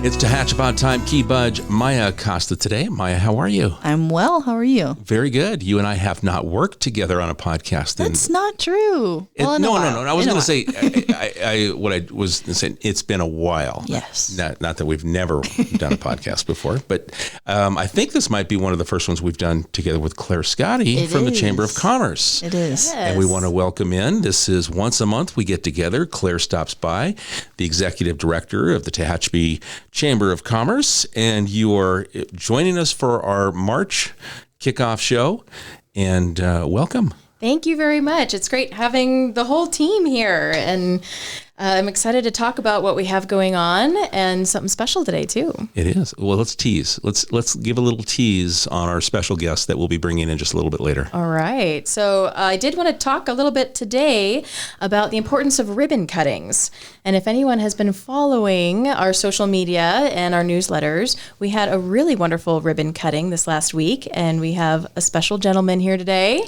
It's Tehachapi time. Key Budge, Maya Costa today. Maya, how are you? I'm well. How are you? Very good. You and I have not worked together on a podcast. That's not true. No. I was going to say, what I was saying, it's been a while. Yes. Not that we've never done a podcast before, but I think this might be one of the first ones we've done together with Claire Scotty from the Chamber of Commerce. It is. Yes. And we want to welcome in. This is once a month we get together. Claire stops by, the executive director of the Tehachapi Chamber of Commerce, and you are joining us for our March kickoff show. And welcome. Thank you very much. It's great having the whole team here, and I'm excited to talk about what we have going on and something special today too. It is. Well, let's tease. Let's give a little tease on our special guest that we'll be bringing in just a little bit later. All right. So I did want to talk a little bit today about the importance of ribbon cuttings. And if anyone has been following our social media and our newsletters, we had a really wonderful ribbon cutting this last week, and we have a special gentleman here today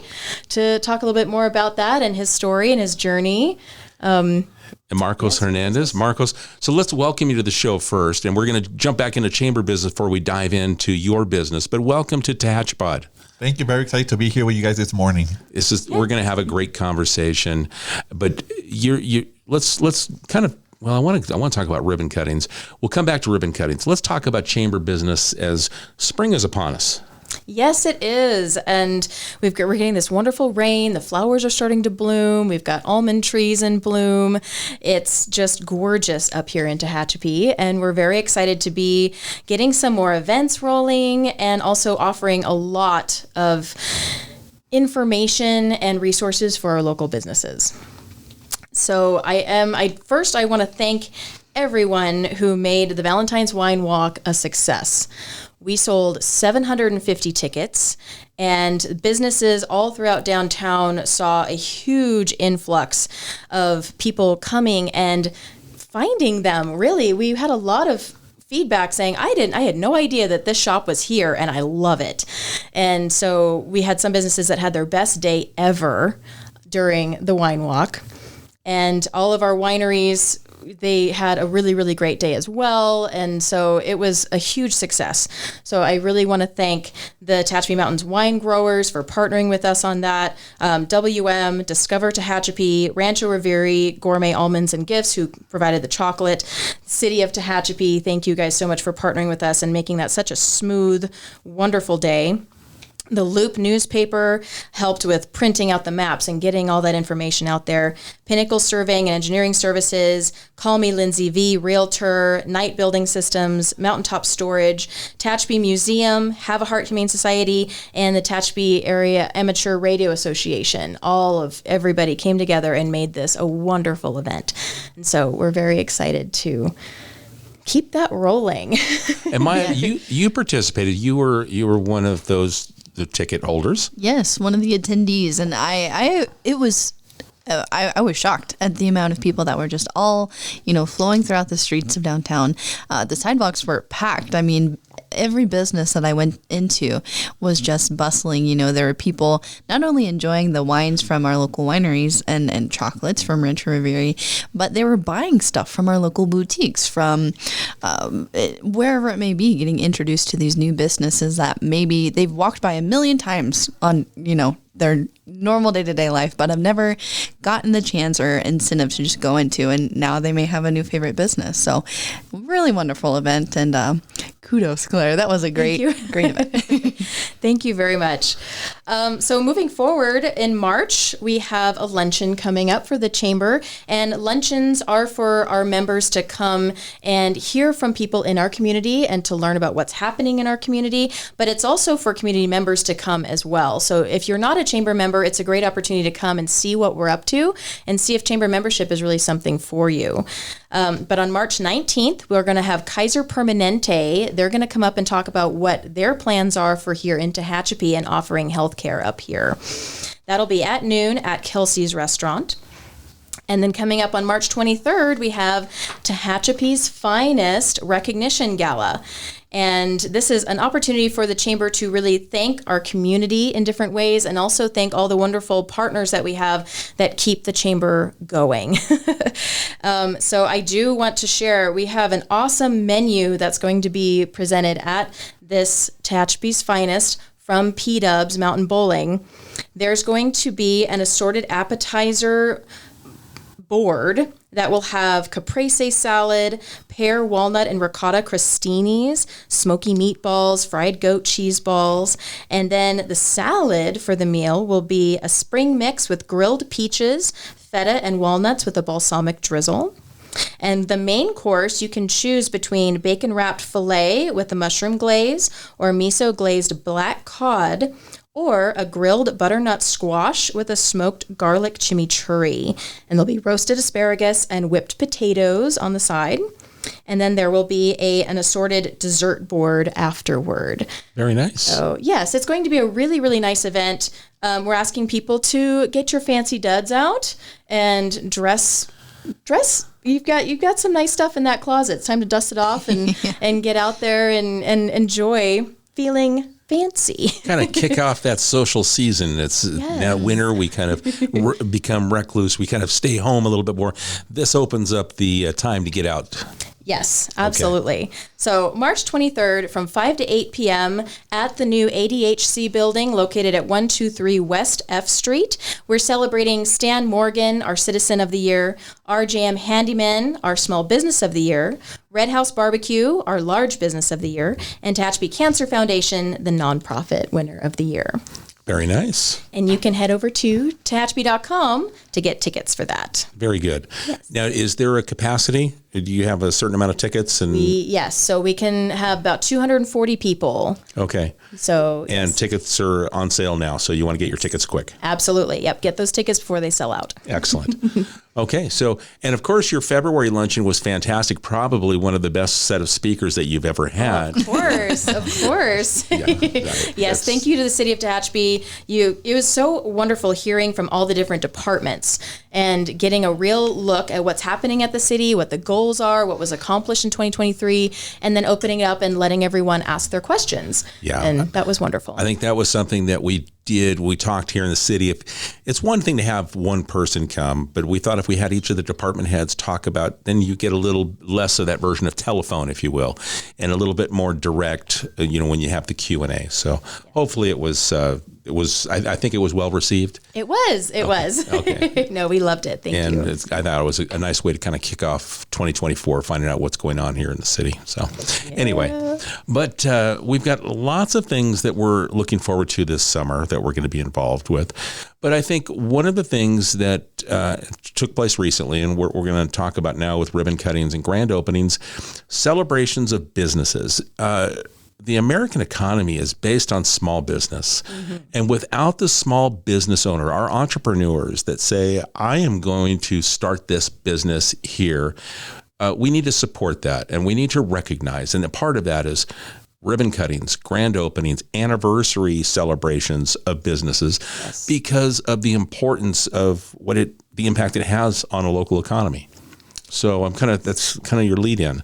to talk a little bit more about that and his story and his journey. And Markos Hernandez. Markos, so let's welcome you to the show first, and we're going to jump back into chamber business before we dive into your business. But welcome to Tehachapi. Thank you. Very excited to be here with you guys this morning. We're going to have a great conversation, but let's kind of. Well, I want to talk about ribbon cuttings. We'll come back to ribbon cuttings. Let's talk about chamber business as spring is upon us. Yes, it is. And we're getting this wonderful rain. The flowers are starting to bloom. We've got almond trees in bloom. It's just gorgeous up here in Tehachapi. And we're very excited to be getting some more events rolling and also offering a lot of information and resources for our local businesses. So I want to thank everyone who made the Valentine's Wine Walk a success. We sold 750 tickets, and businesses all throughout downtown saw a huge influx of people coming and finding them. Really, we had a lot of feedback saying, I had no idea that this shop was here, and I love it. And so we had some businesses that had their best day ever during the wine walk. And all of our wineries, they had a really, really great day as well. And so it was a huge success. So I really want to thank the Tehachapi Mountains wine growers for partnering with us on that. WM, Discover Tehachapi, Rancho Riveri, Gourmet Almonds and Gifts, who provided the chocolate. City of Tehachapi, thank you guys so much for partnering with us and making that such a smooth, wonderful day. The Loop newspaper helped with printing out the maps and getting all that information out there. Pinnacle Surveying and Engineering Services, Call Me Lindsay V, Realtor, Knight Building Systems, Mountaintop Storage, Tehachapi Museum, Have a Heart Humane Society, and the Tehachapi Area Amateur Radio Association. All of everybody came together and made this a wonderful event. And so we're very excited to keep that rolling. And Maya, you participated. You were one of the ticket holders. Yes, one of the attendees, and I was shocked at the amount of people that were just all, flowing throughout the streets of downtown. The sidewalks were packed. I mean, every business that I went into was just bustling. There were people not only enjoying the wines from our local wineries and chocolates from Rancho Riveri, but they were buying stuff from our local boutiques, from wherever it may be, getting introduced to these new businesses that maybe they've walked by a million times on, their normal day-to-day life, but I've never gotten the chance or incentive to just go into, and now they may have a new favorite business. So really wonderful event, and kudos, Claire. That was a great event. Thank you very much. So moving forward, in March, we have a luncheon coming up for the Chamber, and luncheons are for our members to come and hear from people in our community and to learn about what's happening in our community, but it's also for community members to come as well. So if you're not a Chamber member, it's a great opportunity to come and see what we're up to and see if Chamber membership is really something for you. But on March 19th, we're going to have Kaiser Permanente. They're going to come up and talk about what their plans are for here in Tehachapi and offering healthcare up here. That'll be at noon at Kelsey's Restaurant. And then coming up on March 23rd, we have Tehachapi's Finest Recognition Gala. And this is an opportunity for the Chamber to really thank our community in different ways and also thank all the wonderful partners that we have that keep the Chamber going. So I do want to share, we have an awesome menu that's going to be presented at this Tehachapi's Finest from P-Dubs Mountain Bowling. There's going to be an assorted appetizer board that will have caprese salad, pear, walnut, and ricotta crostinis, smoky meatballs, fried goat cheese balls, and then the salad for the meal will be a spring mix with grilled peaches, feta, and walnuts with a balsamic drizzle. And the main course, you can choose between bacon-wrapped filet with a mushroom glaze or miso-glazed black cod, or a grilled butternut squash with a smoked garlic chimichurri. And there'll be roasted asparagus and whipped potatoes on the side. And then there will be an assorted dessert board afterward. Very nice. So yes, it's going to be a really, really nice event. We're asking people to get your fancy duds out and dress. You've got some nice stuff in that closet. It's time to dust it off and, and get out there and enjoy feeling fancy. Kind of kick off that social season. It's now winter. We kind of become recluse. We kind of stay home a little bit more. This opens up the time to get out. Yes, absolutely. Okay. So March 23rd from 5 to 8 p.m. at the new ADHC building located at 123 West F Street. We're celebrating Stan Morgan, our Citizen of the Year, RJM Handyman, our Small Business of the Year, Red House Barbecue, our Large Business of the Year, and Tehachapi Cancer Foundation, the Nonprofit Winner of the Year. Very nice. And you can head over to tehachapi.com to get tickets for that. Very good. Yes. Now, is there a capacity? Do you have a certain amount of tickets? Yes. So we can have about 240 people. Okay. So and yes. Tickets are on sale now, so you want to get your tickets quick. Absolutely. Yep. Get those tickets before they sell out. Excellent. Okay. So, and of course, your February luncheon was fantastic. Probably one of the best set of speakers that you've ever had. Of course. Of course. Yes. Thank you to the City of Tehachapi. It was so wonderful hearing from all the different departments and getting a real look at what's happening at the city, what the goals are, what was accomplished in 2023, and then opening it up and letting everyone ask their questions. Yeah. And that was wonderful. I think that was something that we did. We talked here in the city. It's one thing to have one person come, but we thought if we had each of the department heads talk about, then you get a little less of that version of telephone, if you will, and a little bit more direct, when you have the Q&A. So hopefully it was, I think it was well received. It was. Okay. No, we loved it. Thank you. And I thought it was a nice way to kind of kick off 2024, finding out what's going on here in the city. So anyway, but we've got lots of things that we're looking forward to this summer that we're going to be involved with. But I think one of the things that took place recently, and we're going to talk about now with ribbon cuttings and grand openings, celebrations of businesses. The American economy is based on small business. Mm-hmm. And without the small business owner, our entrepreneurs that say, I am going to start this business here, we need to support that and we need to recognize. And a part of that is ribbon cuttings, grand openings, anniversary celebrations of businesses, because of the importance of the impact it has on a local economy. So that's kind of your lead in.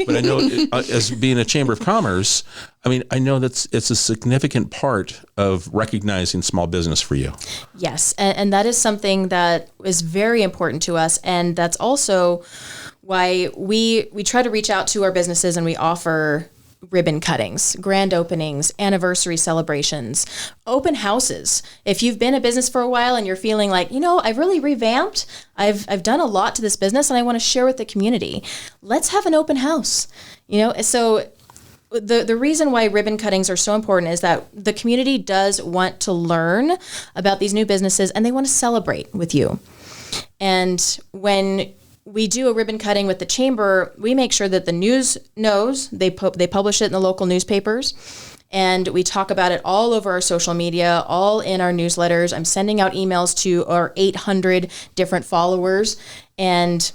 But I know as being a Chamber of Commerce, I know it's a significant part of recognizing small business for you. Yes. And that is something that is very important to us. And that's also why we try to reach out to our businesses and we offer ribbon cuttings, grand openings, anniversary celebrations, open houses. If you've been a business for a while and you're feeling like, I've really revamped, I've done a lot to this business and I want to share with the community, let's have an open house. So the reason why ribbon cuttings are so important is that the community does want to learn about these new businesses and they want to celebrate with you. And when we do a ribbon cutting with the chamber, we make sure that the news knows. They publish it in the local newspapers, and we talk about it all over our social media, all in our newsletters. I'm sending out emails to our 800 different followers and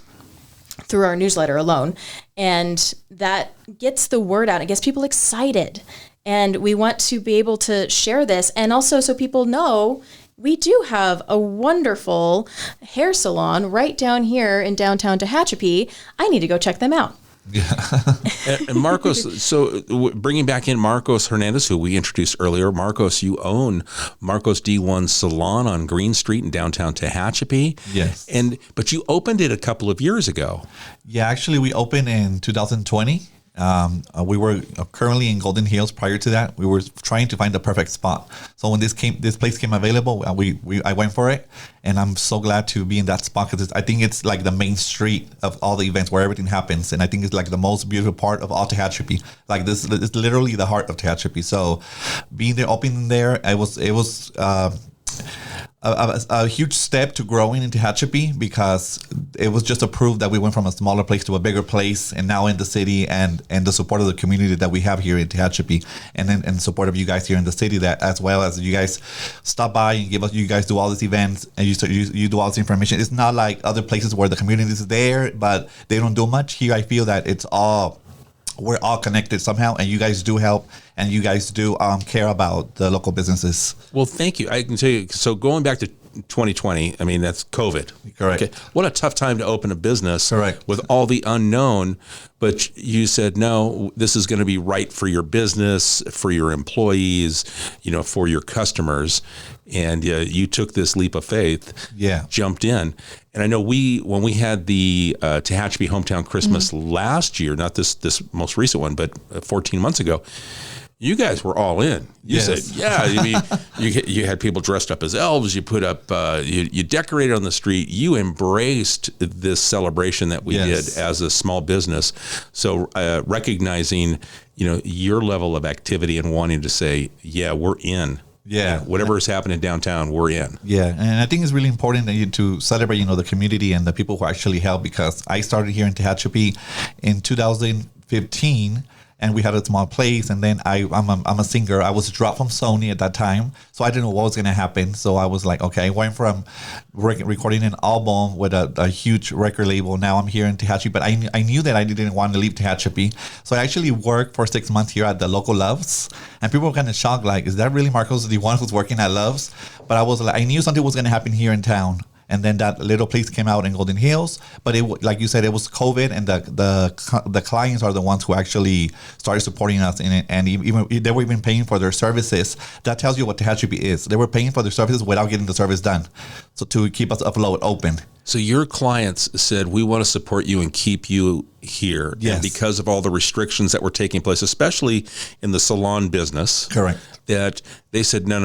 through our newsletter alone. And that gets the word out. It gets people excited. And we want to be able to share this, and also so people know we do have a wonderful hair salon right down here in downtown Tehachapi. I need to go check them out. And Markos, so bringing back in Markos Hernandez, who we introduced earlier. Markos, you own Markos D1 Salon on Green Street in downtown Tehachapi. Yes. But you opened it a couple of years ago. Yeah, actually, we opened in 2020. We were currently in Golden Hills. Prior to that, we were trying to find the perfect spot. So when this place came available, I went for it, and I'm so glad to be in that spot because I think it's like the main street of all the events where everything happens, and I think it's like the most beautiful part of all Tehachapi. Like this is literally the heart of Tehachapi. So being there, opening there, it was a huge step to growing in Tehachapi because it was just a proof that we went from a smaller place to a bigger place, and now in the city and the support of the community that we have here in Tehachapi, and then and support of you guys here in the city, that as well as you guys stop by and you guys do all these events and you do all this information. It's not like other places where the community is there but they don't do much. Here I feel that we're all connected somehow, and you guys do help, and you guys do care about the local businesses. Well, thank you. I can tell you, so going back to 2020, I mean, that's COVID. Correct. Okay. What a tough time to open a business. Correct. With all the unknown, but you said, no, this is going to be right for your business, for your employees, for your customers. And you took this leap of faith, jumped in. And I know when we had the Tehachapi Hometown Christmas last year, not this most recent one, but 14 months ago, you guys were all in. You said, I mean, you had people dressed up as elves. You put up, you decorated on the street. You embraced this celebration that we did as a small business. So recognizing, your level of activity and wanting to say, we're in. Yeah. Whatever is happening downtown, we're in. Yeah. And I think it's really important that to celebrate, the community and the people who actually help, because I started here in Tehachapi in 2015. And we had a small place, and then I'm a singer. I was dropped from Sony at that time, so I didn't know what was going to happen. So I was like, okay, I went from recording an album with a huge record label. Now I'm here in Tehachapi, but I knew that I didn't want to leave Tehachapi. So I actually worked for 6 months here at the local Loves, and people were kind of shocked, like, is that really Markos D1 who's working at Loves? But I was like, I knew something was going to happen here in town. And then that little place came out in Golden Hills, but it, like you said, it was COVID, and the clients are the ones who actually started supporting us in it, and even they were even paying for their services. That tells you what Tehachapi is. They were paying for their services without getting the service done, so to keep us afloat, open. So your clients said, we want to support you and keep you here. Yes. And because of all the restrictions that were taking place, especially in the salon business. Correct. That they said, no.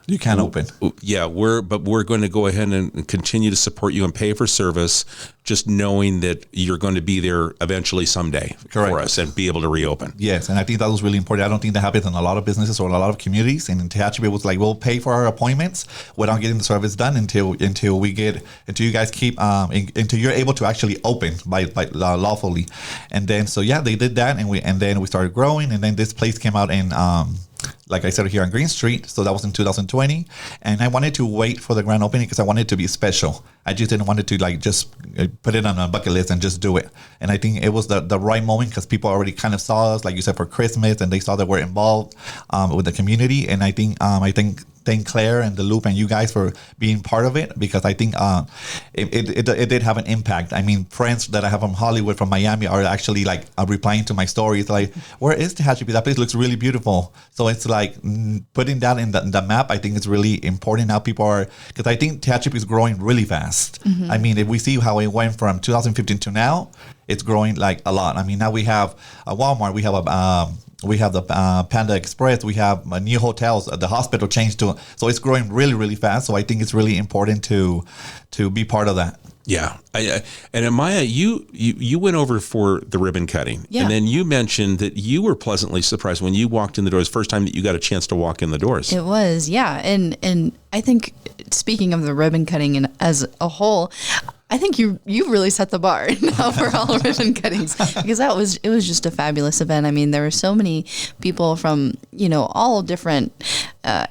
You can't open. Yeah, we're going to go ahead and continue to support you and pay for service, just knowing that you're going to be there eventually someday for us and be able to reopen. Yes, and I think that was really important. I don't think that happens in a lot of businesses or a lot of communities. And in Tehachapi, it was like, we'll pay for our appointments without getting the service done until you guys keep until you're able to actually open by lawfully. And then they did that, and then we started growing, and then this place came out in like I said, here on Green Street. So that was in 2020. And I wanted to wait for the grand opening because I wanted it to be special. I just didn't want it to just put it on a bucket list and just do it. And I think it was the right moment because people already kind of saw us, like you said, for Christmas, and they saw that we're involved with the community. And I think thank Claire and the Loop and you guys for being part of it, because I think it did have an impact. I mean, friends that I have from Hollywood, from Miami, are actually replying to my stories like, where is Tehachapi? That place looks really beautiful. So it's like putting that in the map. I think it's really important now. People are, because I think Tehachapi is growing really fast. Mm-hmm. I mean, if we see how it went from 2015 to now, it's growing like a lot. I mean, now we have a Walmart, we have the Panda Express, we have new hotels, the hospital changed to, so it's growing really, really fast. So I think it's really important to be part of that. Yeah. And Amaya, you went over for the ribbon cutting. Yeah. And then you mentioned that you were pleasantly surprised when you walked in the doors, first time that you got a chance to walk in the doors. It was, yeah. And I think, speaking of the ribbon cutting and as a whole, I think you really set the bar now for all ribbon cuttings, because it was just a fabulous event. I mean, there were so many people from, all different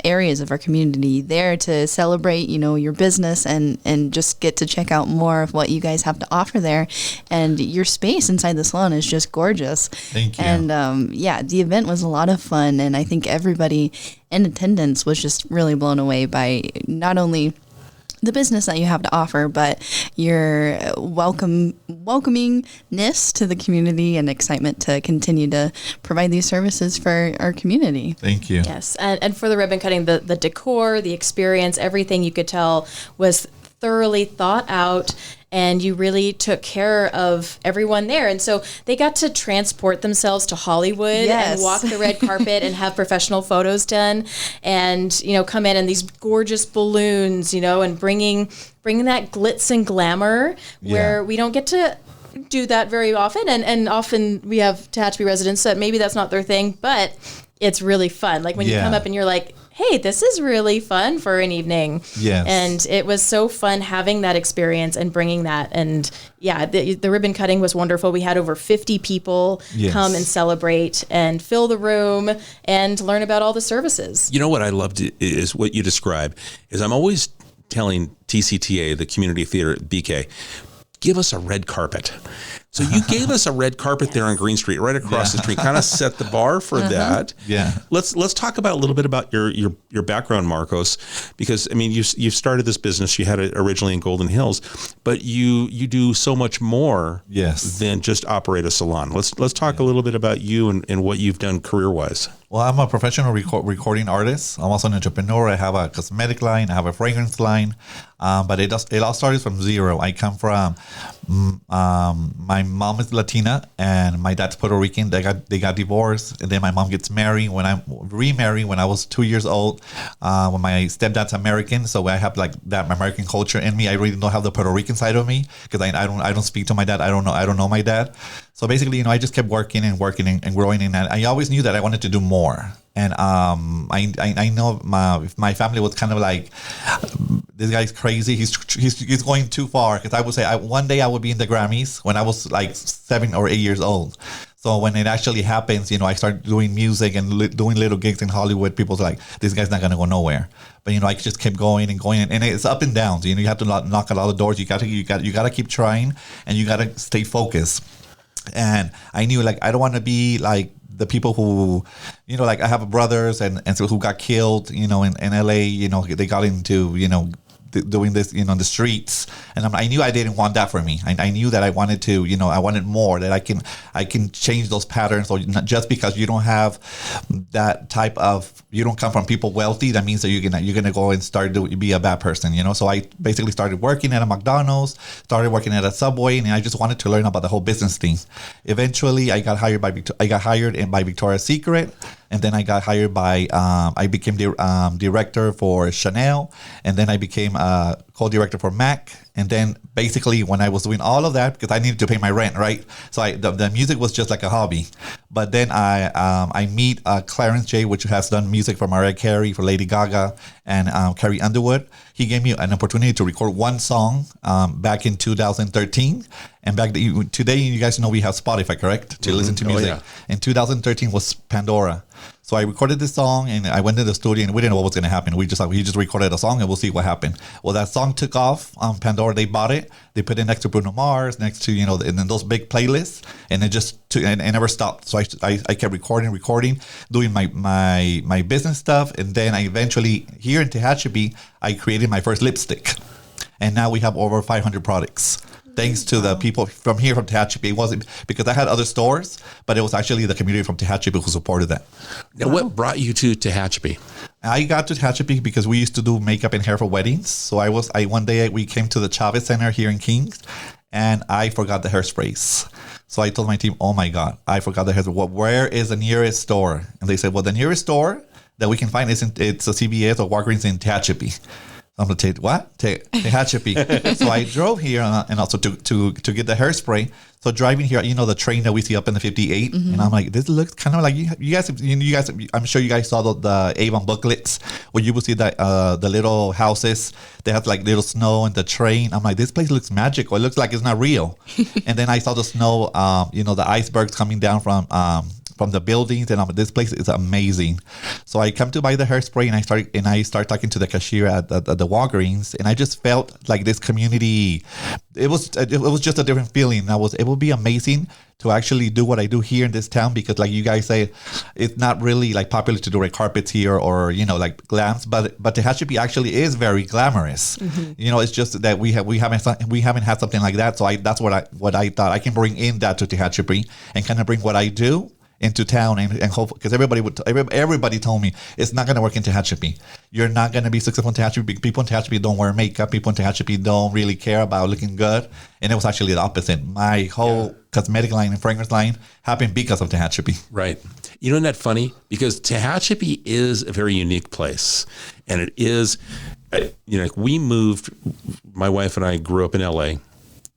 areas of our community there to celebrate, your business and just get to check out more of what you guys have to offer there. And your space inside the salon is just gorgeous. Thank you. And the event was a lot of fun, and I think everybody in attendance was just really blown away by not only the business that you have to offer, but your welcomingness to the community and excitement to continue to provide these services for our community. Thank you. Yes, and for the ribbon cutting, the decor, the experience, everything you could tell was thoroughly thought out, and you really took care of everyone there. And so they got to transport themselves to Hollywood Yes. and walk the red carpet and have professional photos done, and come in these gorgeous balloons, and bringing that glitz and glamour where we don't get to do that very often. And often we have Tehachapi residents that maybe that's not their thing, but it's really fun. Like when you come up and you're like, hey, this is really fun for an evening. Yes. And it was so fun having that experience and bringing that. And the ribbon cutting was wonderful. We had over 50 people come and celebrate and fill the room and learn about all the services. You know what I loved is what you describe is I'm always telling TCTA, the community theater at BK, give us a red carpet. So you gave us a red carpet there on Green Street, right across the street, kind of set the bar for that. Yeah. Let's talk about a little bit about your background, Markos, because I mean you started this business. You had it originally in Golden Hills, but you do so much more than just operate a salon. Let's talk a little bit about you and what you've done career wise. Well, I'm a professional recording artist. I'm also an entrepreneur. I have a cosmetic line. I have a fragrance line. But it all started from zero. I come from my mom is Latina and my dad's Puerto Rican. They got divorced, and then my mom gets married. When I remarried when I was 2 years old, when my stepdad's American, so I have like that American culture in me. I really don't have the Puerto Rican side of me because I don't speak to my dad. I don't know my dad. So basically, I just kept working and growing, and I always knew that I wanted to do more. And I know my family was kind of like, this guy's crazy. He's going too far. Because I would say one day I would be in the Grammys when I was like 7 or 8 years old. So when it actually happens, I started doing music and doing little gigs in Hollywood. People's like, this guy's not gonna go nowhere. But I just kept going and going, and it's up and downs. You have to knock a lot of doors. You gotta keep trying, and you gotta stay focused. And I knew I don't want to be like the people who, I have brothers and so who got killed, in LA, they got into, doing this, in the streets. And I knew I didn't want that for me. I knew that I wanted to, I wanted more, that I can change those patterns. So not just because you don't have that type of, you don't come from people wealthy, that means that you're gonna go and start to be a bad person, So I basically started working at a McDonald's, started working at a Subway, and I just wanted to learn about the whole business thing. Eventually, I got hired by Victoria's Secret. And then I got hired by, I became the director for Chanel, and then I became co-director for MAC. And then basically when I was doing all of that, because I needed to pay my rent, right? So the music was just like a hobby. But then I meet Clarence J, which has done music for Mariah Carey, for Lady Gaga, and Carrie Underwood. He gave me an opportunity to record one song back in 2013. And today, you guys know we have Spotify, correct? To listen to music. In 2013 was Pandora. So I recorded this song, and I went to the studio, and we didn't know what was going to happen. We just recorded a song, and we'll see what happened. Well, that song took off on Pandora. They bought it. They put it next to Bruno Mars, next to, and then those big playlists, and it just took, and never stopped. So I kept recording, doing my business stuff, and then I eventually, here in Tehachapi, I created my first lipstick. And now we have over 500 products. Thanks to the people from here from Tehachapi. It wasn't because I had other stores, but it was actually the community from Tehachapi who supported that. Now, what brought you to Tehachapi? I got to Tehachapi because we used to do makeup and hair for weddings. So one day we came to the Chavez Center here in Kings, and I forgot the hairsprays. So I told my team, "Oh my God, I forgot the hairspray. Well, where is the nearest store?" And they said, "Well, the nearest store that we can find it's a CVS or Walgreens in Tehachapi." I'm gonna take what? Tehachapi. So I drove here and also to get the hairspray. So driving here, the train that we see up in the 58, and I'm like, this looks kind of like you guys. I'm sure you guys saw the Avon booklets where you will see the little houses. They have like little snow and the train. I'm like, this place looks magical. It looks like it's not real. And then I saw the snow, the icebergs coming down from the buildings, and this place is amazing. So I come to buy the hairspray, and I start talking to the cashier at the Walgreens, and I just felt like this community. It was just a different feeling. I was able would be amazing to actually do what I do here in this town, because like you guys say, it's not really like popular to do red carpets here or, you know, like glams, but Tehachapi actually is very glamorous. You know, it's just that we haven't had something like that. So that's what I thought I can bring in that to Tehachapi and kind of bring what I do into town and hope, because everybody told me it's not going to work in Tehachapi. You're not going to be successful in Tehachapi. People in Tehachapi don't wear makeup. People in Tehachapi don't really care about looking good. And it was actually the opposite. My whole cosmetic line and fragrance line happened because of Tehachapi. Right. You know, isn't that funny? Because Tehachapi is a very unique place. And it is, you know, we moved, my wife and I grew up in LA.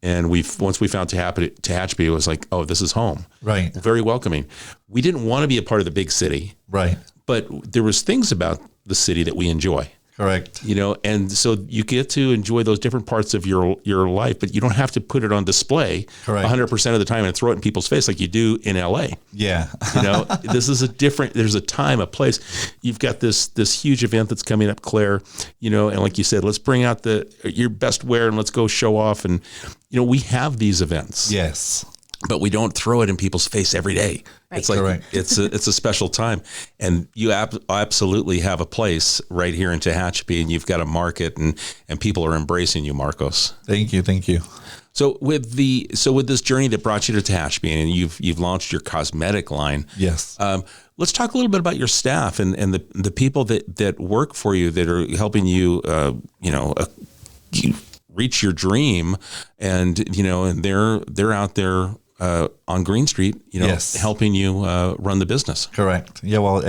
And once we found Tehachapi, it was like, oh, this is home. Right. Very welcoming. We didn't want to be a part of the big city. Right. But there was things about the city that we enjoy. Correct. You know, and so you get to enjoy those different parts of your life, but you don't have to put it on display 100% of the time and throw it in people's face like you do in LA. Yeah. You know, this is there's a time, a place. You've got this huge event that's coming up, Claire, you know, and like you said, let's bring out your best wear and let's go show off. And, you know, we have these events. Yes. But we don't throw it in people's face every day. Right. It's like Correct. it's a special time, and you absolutely have a place right here in Tehachapi, and you've got a market, and people are embracing you, Markos. Thank you. So with this journey that brought you to Tehachapi, and you've launched your cosmetic line. Yes. Let's talk a little bit about your staff and the people that work for you that are helping you, reach your dream, and you know, and they're out there on Green Street, you know, helping you run the business. Correct. Yeah. Well,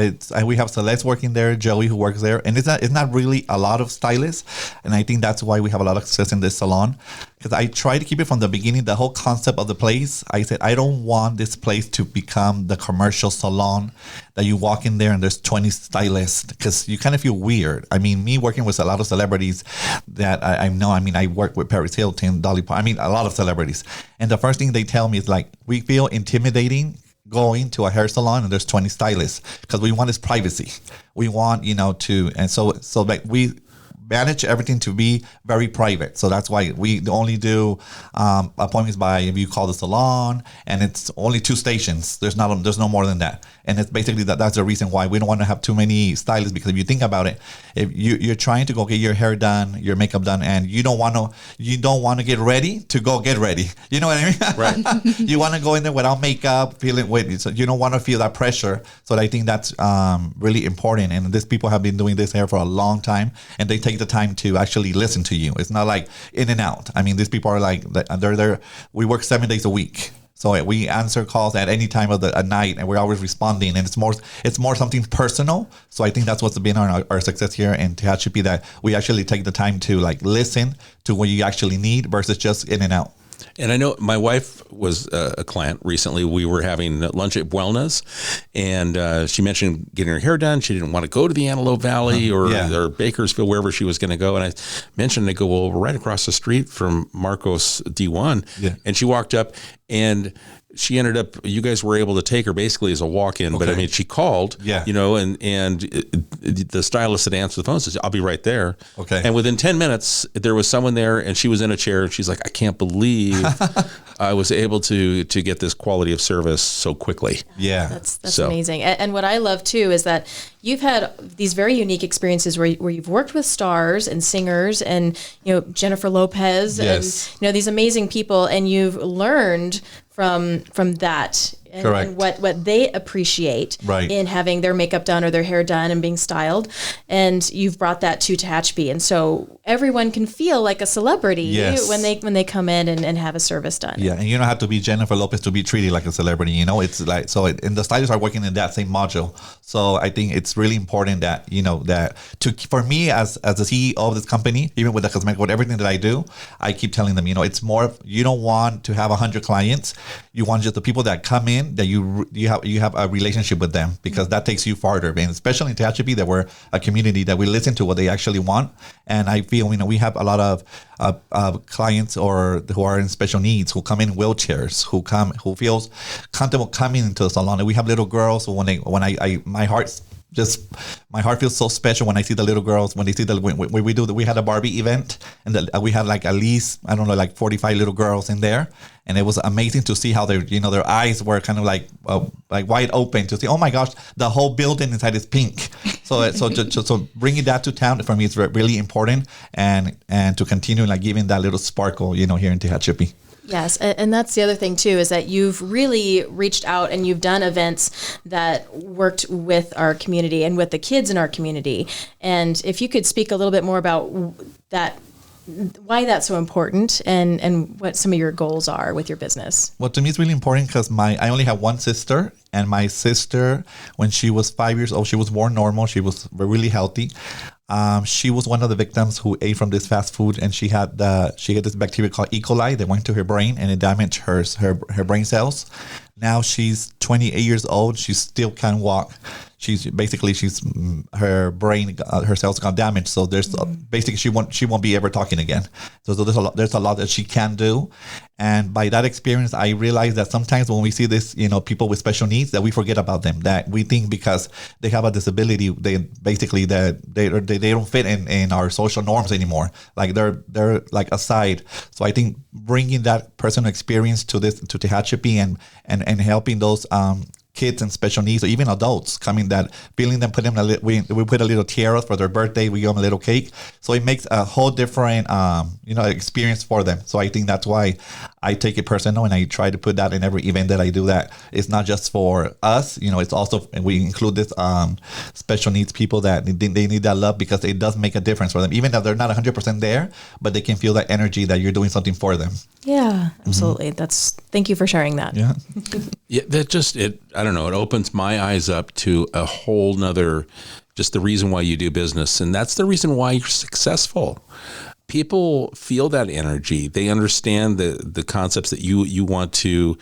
we have Celeste working there, Joey who works there, and it's not really a lot of stylists, and I think that's why we have a lot of success in this salon. Because I try to keep it from the beginning, the whole concept of the place. I said, I don't want this place to become the commercial salon that you walk in there and there's 20 stylists, because you kind of feel weird. I mean, me working with a lot of celebrities that I know, I mean, I work with Paris Hilton, Dolly Parton, I mean, a lot of celebrities. And the first thing they tell me is like, we feel intimidating going to a hair salon and there's 20 stylists, because we want this privacy. We want, you know, so like we manage everything to be very private. So that's why we only do appointments by, if you call the salon, and it's only 2 stations. There's no more than that. And it's basically that's the reason why we don't want to have too many stylists, because if you think about it, if you're trying to go get your hair done, your makeup done, and you don't want to get ready to go get ready. You know what I mean? Right. You want to go in there without makeup, feeling wet. So you don't want to feel that pressure. So I think that's really important. And these people have been doing this hair for a long time, and they take the time to actually listen to you. It's not like in and out. I mean, these people are like, they're there. We work 7 days a week. So we answer calls at any time of the night, and we're always responding. And it's more something personal. So I think that's what's been our success here in Tehachapi, that we actually take the time to like listen to what you actually need versus just in and out. And I know my wife was a client recently. We were having lunch at Buelna's, and she mentioned getting her hair done. She didn't want to go to the Antelope Valley or Bakersfield, wherever she was going to go. And I mentioned, I go, well, we're right across the street from Markos D1. Yeah. And she walked up, and she ended up, you guys were able to take her basically as a walk-in, but I mean, she called, you know, and the stylist that answered the phone says, I'll be right there. Okay. And within 10 minutes, there was someone there, and she was in a chair, and she's like, I can't believe I was able to get this quality of service so quickly. Yeah. That's amazing. And what I love too is that you've had these very unique experiences where you've worked with stars and singers and, you know, Jennifer Lopez and, you know, these amazing people, and you've learned from that and what they appreciate in having their makeup done or their hair done and being styled. And you've brought that to Tehachapi. And so everyone can feel like a celebrity when they come in and have a service done. Yeah, and you don't have to be Jennifer Lopez to be treated like a celebrity, you know. It's like, and the stylists are working in that same module. So I think it's really important that, you know, for me as the CEO of this company, even with the cosmetic, with everything that I do, I keep telling them, you know, it's more, you don't want to have 100 clients. You want just the people that come in, that you have a relationship with them, because that takes you farther. And especially in Tehachapi, that we're a community that we listen to what they actually want. And I feel, you know, we have a lot of clients who are in special needs, who come in wheelchairs, who feels comfortable coming into the salon. And we have little girls who my heart just my heart feels so special when I see the little girls, when they see we had a Barbie event, and we had like at least, I don't know, like 45 little girls in there. And it was amazing to see how their eyes were kind of like wide open to see, oh my gosh, the whole building inside is pink. So bringing that to town for me is really important, and to continue like giving that little sparkle, here in Tehachapi. Yes, and that's the other thing too, is that you've really reached out and you've done events that worked with our community and with the kids in our community. And if you could speak a little bit more about that, why that's so important, and what some of your goals are with your business. Well, to me, it's really important because I only have one sister, and my sister, when she was 5 years old, she was born normal. She was really healthy. She was one of the victims who ate from this fast food, and she had this bacteria called E. coli that went to her brain, and it damaged her brain cells. Now she's 28 years old. She still can't walk. Her brain, her cells got damaged. So there's basically she won't be ever talking again. So there's a lot that she can do. And by that experience, I realized that sometimes when we see this, people with special needs, that we forget about them. That we think because they have a disability, they don't fit in our social norms anymore. Like they're like aside. So I think bringing that personal experience to Tehachapi and helping those kids and special needs, or even adults coming, that feeling them, we put a little tiara for their birthday, we give them a little cake, so it makes a whole different experience for them. So I think that's why I take it personal, and I try to put that in every event that I do. That it's not just for us, it's also, we include this special needs people that they need that love, because it does make a difference for them, even if they're not 100% there, but they can feel that energy that you're doing something for them. Yeah, absolutely. Thank you for sharing that. Yeah. Yeah, I don't know, it opens my eyes up to a whole nother, just the reason why you do business. And that's the reason why you're successful. People feel that energy. They understand the concepts that you want to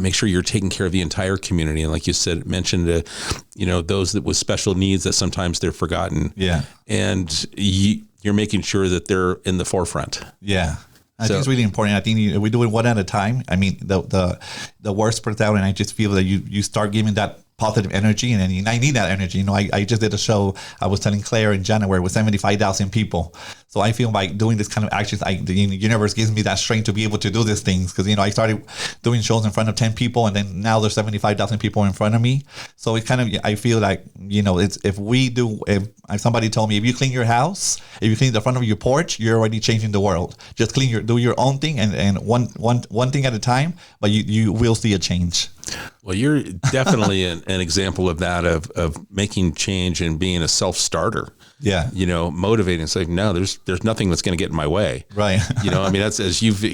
make sure you're taking care of the entire community. And like you said, mentioned, those that with special needs, that sometimes they're forgotten. Yeah. And you're making sure that they're in the forefront. Yeah. I think it's really important. I think we do it one at a time. I mean, the word spreads out, and I just feel that you start giving that positive energy, and then I need that energy. I just did a show, I was telling Claire, in January with 75,000 people. So I feel like doing this kind of actions, the universe gives me that strength to be able to do these things. Because, I started doing shows in front of 10 people, and then now there's 75,000 people in front of me. So it kind of, I feel like, it's, if somebody told me, if you clean your house, if you clean the front of your porch, you're already changing the world. Just do your own thing, and one thing at a time, but you will see a change. Well, you're definitely an example of that, of making change and being a self-starter. Yeah. Motivating. It's like, no, there's nothing that's going to get in my way. Right. That's, as you've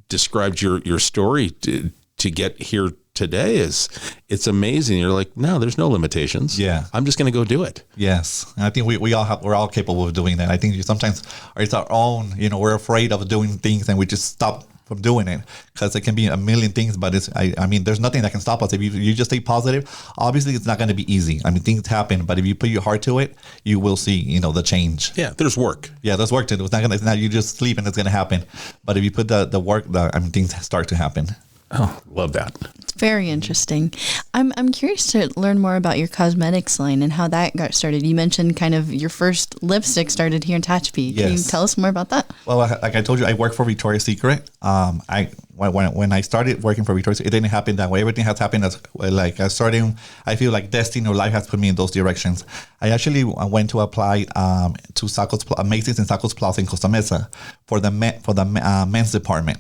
described your story to get here today, it's amazing. You're like, no, there's no limitations. Yeah. I'm just going to go do it. Yes. And I think we're all capable of doing that. I think sometimes it's our own, we're afraid of doing things, and we just stop from doing it, because it can be a million things, but there's nothing that can stop us. If you just stay positive, obviously it's not going to be easy. Things happen, but if you put your heart to it, you will see, the change. Yeah, there's work. Yeah, there's work to do. It's not you just sleep and it's going to happen. But if you put the work, things start to happen. Oh, love that. It's very interesting. I'm curious to learn more about your cosmetics line and how that got started. You mentioned kind of your first lipstick started here in Tehachapi. Can you tell us more about that? Well, like I told you, I work for Victoria's Secret. When I started working for Victoria's, it didn't happen that way. Everything has happened I feel like destiny or life has put me in those directions. I actually went to apply to Macy's and Sacos Plaza in Costa Mesa for the men's department.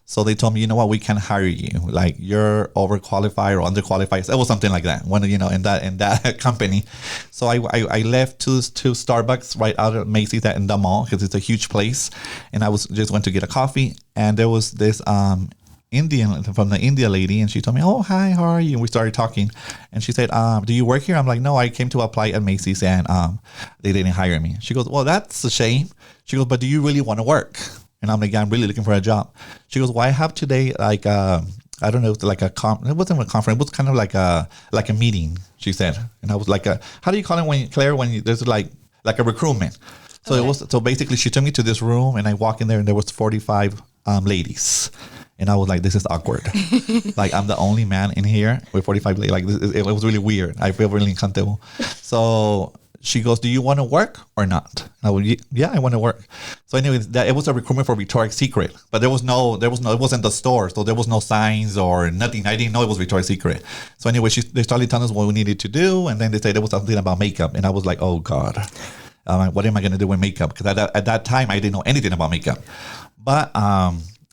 So they told me, you know what, we can't hire you. Like, you're overqualified or underqualified. It was something like that. In that company. So I left to Starbucks right out of Macy's in the mall, because it's a huge place, and I just went to get a coffee, and there was this Indian from the India lady, and she told me, oh, hi, how are you? And we started talking, and she said, do you work here? I'm like, no, I came to apply at Macy's, and they didn't hire me. She goes, well, that's a shame. She goes, but do you really want to work? And I'm like, yeah, I'm really looking for a job. She goes, well, I have today I don't know, like it wasn't a conference, it was kind of like a meeting, she said. And I was like, how do you call it when there's like a recruitment? So okay. So basically she took me to this room, and I walk in there, and there was 45 ladies. And I was like, this is awkward. Like, I'm the only man in here with 45 ladies. Like, it was really weird. I feel really uncomfortable. So she goes, do you want to work or not? I went, yeah, I want to work. So anyways, it was a recruitment for Victoria's Secret, but it wasn't the store. So there was no signs or nothing. I didn't know it was Victoria's Secret. So anyway, they started telling us what we needed to do. And then they said there was something about makeup. And I was like, oh God, what am I going to do with makeup? Because at that time, I didn't know anything about makeup. But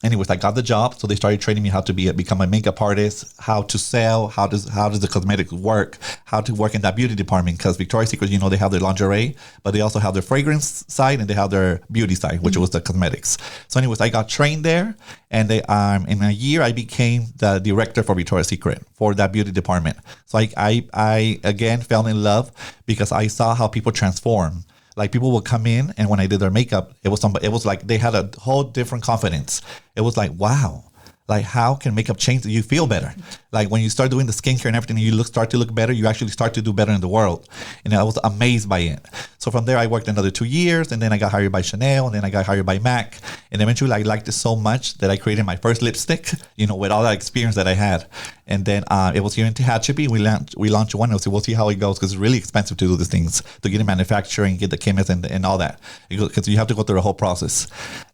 anyways, I got the job. So they started training me how to become a makeup artist, how to sell, how does the cosmetics work, how to work in that beauty department. Because Victoria's Secret, they have their lingerie, but they also have their fragrance side and they have their beauty side, which was the cosmetics. So anyways, I got trained there, and in a year I became the director for Victoria's Secret for that beauty department. So I again fell in love because I saw how people transform. Like, people would come in, and when I did their makeup, it was like they had a whole different confidence. It was like, wow, like, how can makeup change you feel better? Like, when you start doing the skincare and everything, and you start to look better, you actually start to do better in the world. And I was amazed by it. So from there, I worked another 2 years, and then I got hired by Chanel, and then I got hired by MAC. And eventually, I liked it so much that I created my first lipstick, with all that experience that I had. And then it was here in Tehachapi. We launched one. We'll see how it goes, because it's really expensive to do these things, to get in manufacturing, get the chemists and all that, because you have to go through the whole process.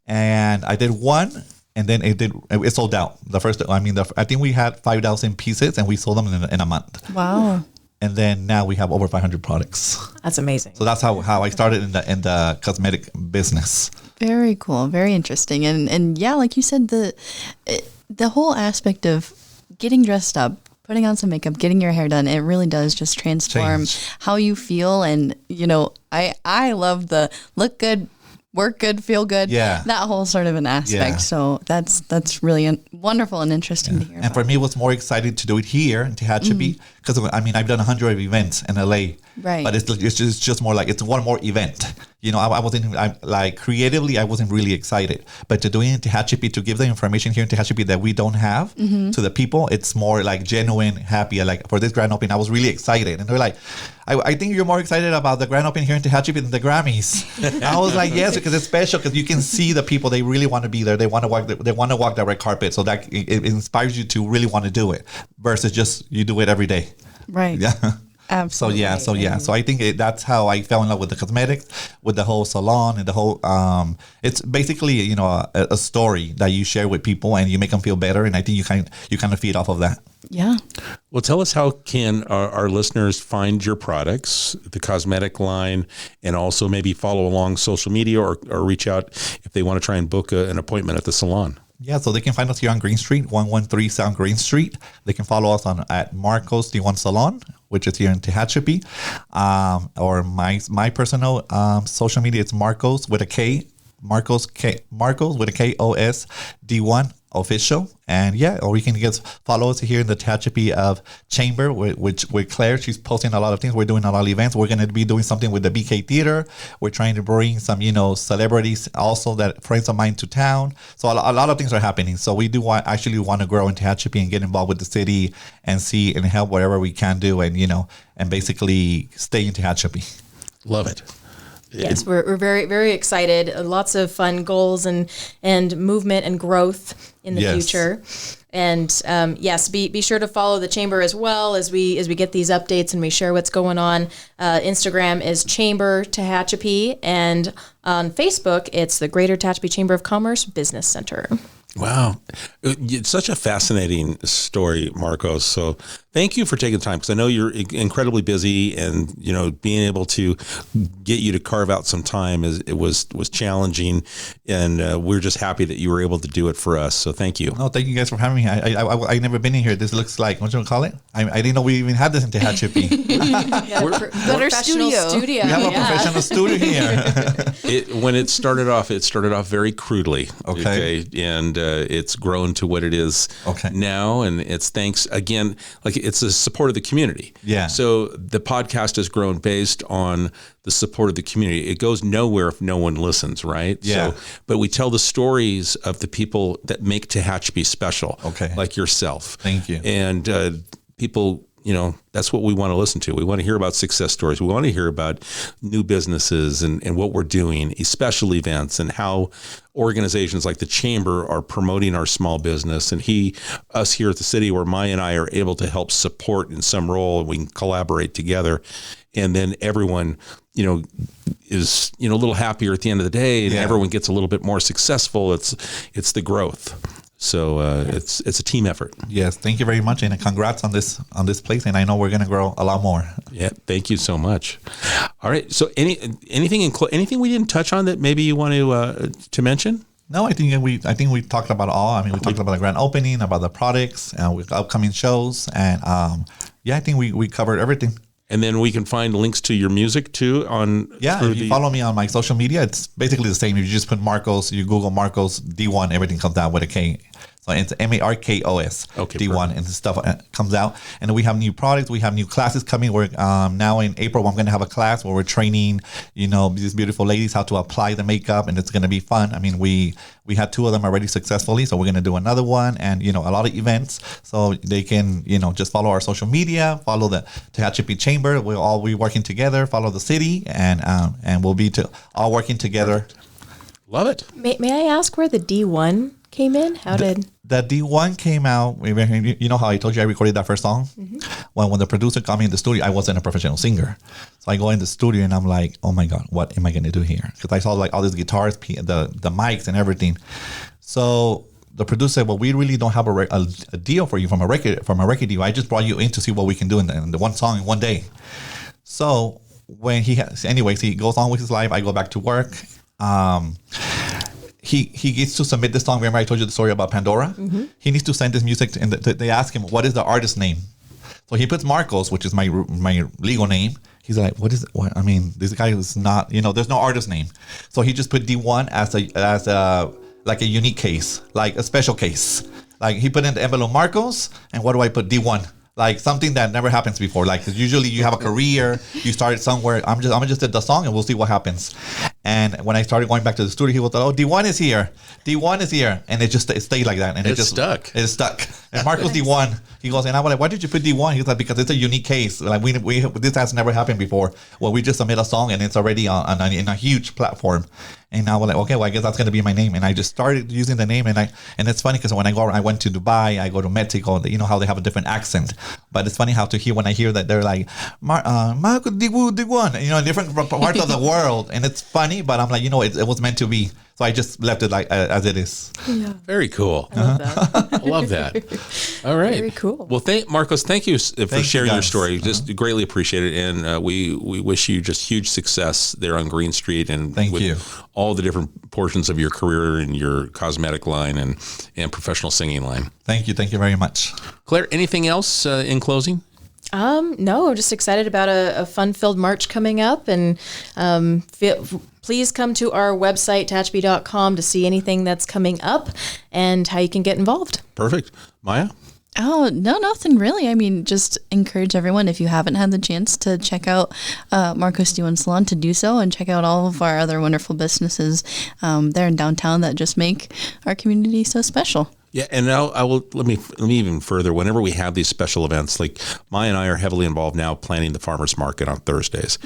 And I did one. And then it sold out. I think we had 5,000 pieces, and we sold them in a month. Wow. And then now we have over 500 products. That's amazing. So that's how I started in the cosmetic business. Very cool. Very interesting. And yeah, like you said, the whole aspect of getting dressed up, putting on some makeup, getting your hair done, it really does just transform how you feel. And, I love the look good, work good, feel good. Yeah. That whole sort of an aspect. Yeah. So that's really wonderful and interesting to hear. And for me, it was more excited to do it here in Tehachapi, because I've done 100 events in LA. Right. But it's just more like it's one more event. Creatively, I wasn't really excited. But to do it in Tehachapi, to give the information here in Tehachapi that we don't have to the people, it's more like genuine, happy. Like, for this grand opening, I was really excited. And they're like, I think you're more excited about the grand opening here in Tehachapi than the Grammys. I was like, yes, because it's special, because you can see the people, they really want to be there. They want to walk the red carpet. So that it inspires you to really want to do it, versus just you do it every day. Right. Yeah. Absolutely. So I think that's how I fell in love with the cosmetics, with the whole salon, and the whole. It's basically a story that you share with people, and you make them feel better. And I think you kind of feed off of that. Yeah. Well, tell us, how can our listeners find your products, the cosmetic line, and also maybe follow along social media, or reach out if they want to try and book an appointment at the salon? Yeah, so they can find us here on Green Street, 113 South Green Street. They can follow us at Markos D1 Salon, which is here in Tehachapi. Or my personal social media, it's Markos with a K, Markos with a K-O-S D1 official. And yeah, or you can just follow us here in the Tehachapi of Chamber, with Claire. She's posting a lot of things. We're doing a lot of events. We're going to be doing something with the BK Theater. We're trying to bring some, celebrities, also that friends of mine, to town. So a lot of things are happening. So we do want to grow in Tehachapi and get involved with the city and see and help whatever we can do, and and basically stay in Tehachapi. Love it. Yes, we're very, very excited. Lots of fun goals and movement and growth in the future. And yes, be sure to follow the Chamber as well as we get these updates and we share what's going on. Instagram is Chamber Tehachapi, and on Facebook it's the Greater Tehachapi Chamber of Commerce Business Center. Wow. It's such a fascinating story, Markos. So thank you for taking the time, because I know you're incredibly busy, and, being able to get you to carve out some time was challenging. And we're just happy that you were able to do it for us. So thank you. No, thank you guys for having me. I never been in here. This looks like, what do you call it? I didn't know we even had this in Tehachapi. Better studio. We have a professional studio here. When it started off very crudely. Okay. And it's grown to what it is now. And it's thanks, again, it's the support of the community. Yeah. So the podcast has grown based on the support of the community. It goes nowhere if no one listens, right? Yeah. So, but we tell the stories of the people that make Tehachapi special. Okay. Like yourself. Thank you. And people that's what we want to listen to. We want to hear about success stories. We want to hear about new businesses and what we're doing, special events, and how organizations like the Chamber are promoting our small business. And us here at the city, where Maya and I are able to help support in some role, and we can collaborate together. And then everyone, is, a little happier at the end of the day, and everyone gets a little bit more successful. It's the growth. So it's a team effort. Yes, thank you very much, and congrats on this place. And I know we're going to grow a lot more. Yeah, thank you so much. All right. So anything we didn't touch on that maybe you want to mention? No, I think we talked about all. I mean, we talked about the grand opening, about the products, with upcoming shows, and I think we covered everything. And then we can find links to your music too if you follow me on my social media, it's basically the same. If you just put Markos, you Google Markos D1, everything comes out with a K. So it's Markos D1, and the stuff comes out. And we have new products. We have new classes coming. We're now in April, I'm going to have a class where we're training, these beautiful ladies how to apply the makeup, and it's going to be fun. I mean, we had 2 of them already successfully, so we're going to do another one, and a lot of events, so they can just follow our social media, follow the Tehachapi Chamber. We'll all be working together. Follow the city, and we'll be all working together. Love it. May I ask where the D1 came in? The D1 came out. You know how I told you I recorded that first song? Mm-hmm. When the producer got me in the studio, I wasn't a professional singer. So I go in the studio and I'm like, oh my God, what am I going to do here? Because I saw like all these guitars, the mics and everything. So the producer said, well, we really don't have a deal for you from a record deal. I just brought you in to see what we can do in the one song in one day. So when he goes on with his life. I go back to work. He gets to submit this song. Remember I told you the story about Pandora? Mm-hmm. He needs to send this music and they ask him, what is the artist name? So he puts Markos, which is my legal name. He's like, what is it? What? I mean, this guy is not, there's no artist name. So he just put D1 as a like a unique case, like a special case. Like he put in the envelope Markos, and what do I put? D1. Like something that never happens before. Like, cause usually you have a career, you started somewhere. I'm just did the song and we'll see what happens. And when I started going back to the studio, he was like, "Oh, D1 is here. D1 is here," and it stayed like that. And it just stuck. It's stuck. And Markos D1, he goes, and I was like, "Why did you put D1?" He's like, "Because it's a unique case. Like we this has never happened before. Well, we just submit a song and it's already in a huge platform." And now we're like, okay, well, I guess that's going to be my name. And I just started using the name. And it's funny because when I went to Dubai, I go to Mexico, you know how they have a different accent. But it's funny when I hear that they're like, Markos D1, different parts of the world. And it's funny, but I'm like, it was meant to be. So I just left it like as it is. Yeah. Very cool. I love that. I love that. All right. Very cool. Well, Markos, thank you for sharing your story. Just greatly appreciate it. And we wish you just huge success there on Green Street and thank you. All the different portions of your career and your cosmetic line and professional singing line. Thank you. Thank you very much. Claire, anything else in closing? No, I'm just excited about a fun-filled March coming up, and please come to our website, tehachapi.com, to see anything that's coming up and how you can get involved. Perfect. Maya? Oh, no, nothing really. I mean, just encourage everyone, if you haven't had the chance to check out Markos D1 Salon, to do so, and check out all of our other wonderful businesses there in downtown that just make our community so special. Yeah, and now let me even further. Whenever we have these special events, like Maya and I are heavily involved now planning the farmers market on Thursdays,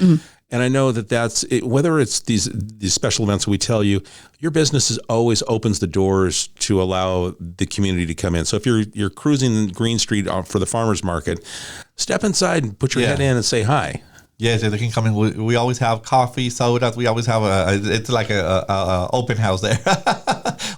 and I know that's it, whether it's these special events. We tell you your business always opens the doors to allow the community to come in. So if you're cruising Green Street for the farmers market, step inside and put your head in and say hi. Yes, they can come in. We always have coffee, sodas. We always have it's like a open house there.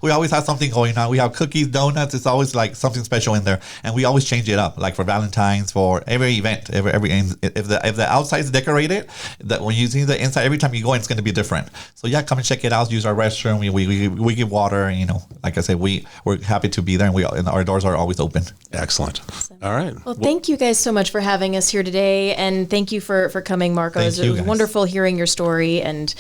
We always have something going on. We have cookies, donuts. It's always like something special in there, and we always change it up. Like for Valentine's, for every event, every if the outside is decorated, that when you see the inside, every time you go in, it's going to be different. So yeah, come and check it out. Use our restroom. We give water. Like I said, we're happy to be there, and our doors are always open. Excellent. All right. Well, thank you guys so much for having us here today, and thank you for coming, Markos. It was wonderful hearing your story, and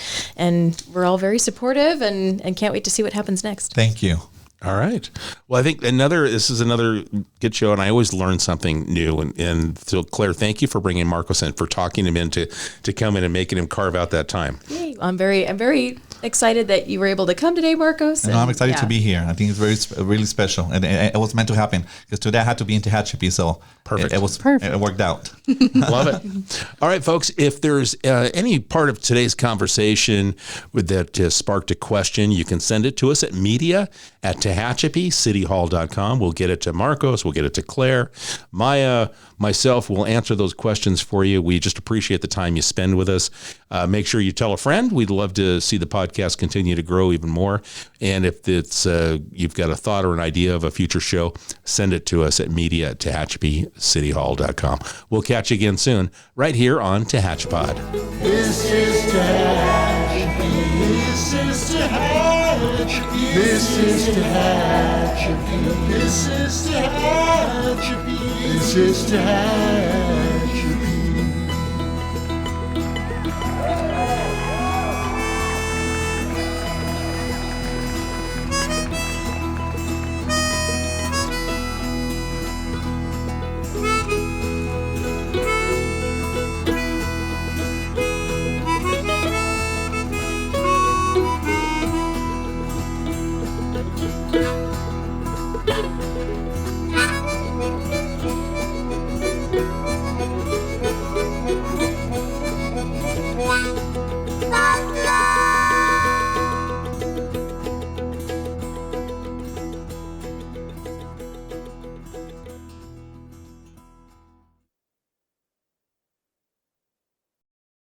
we're all very supportive and can't wait to see what happens next. Thank you. All right. Well, I think this is another good show, and I always learn something new. And so, Claire, thank you for bringing Markos in, for talking him in to come in and making him carve out that time. Yay. I'm very excited that you were able to come today, Markos. I'm excited to be here. I think it's really special, and it was meant to happen because today I had to be in Tehachapi, so Perfect. It worked out. Love it. All right, folks. If there's any part of today's conversation that sparked a question, you can send it to us at media@TehachapiCityHall.com. We'll get it to Markos. We'll get it to Claire. Maya, myself will answer those questions for you. We just appreciate the time you spend with us. Make sure you tell a friend. We'd love to see the podcast continue to grow even more. And if it's you've got a thought or an idea of a future show, send it to us at media@TehachapiCityHall.com. We'll catch you again soon, right here on Tehachapod. This is Tehachapi. This is Tehachapi. This is Tehachapi. This is Tehachapi. This is Tehachapi.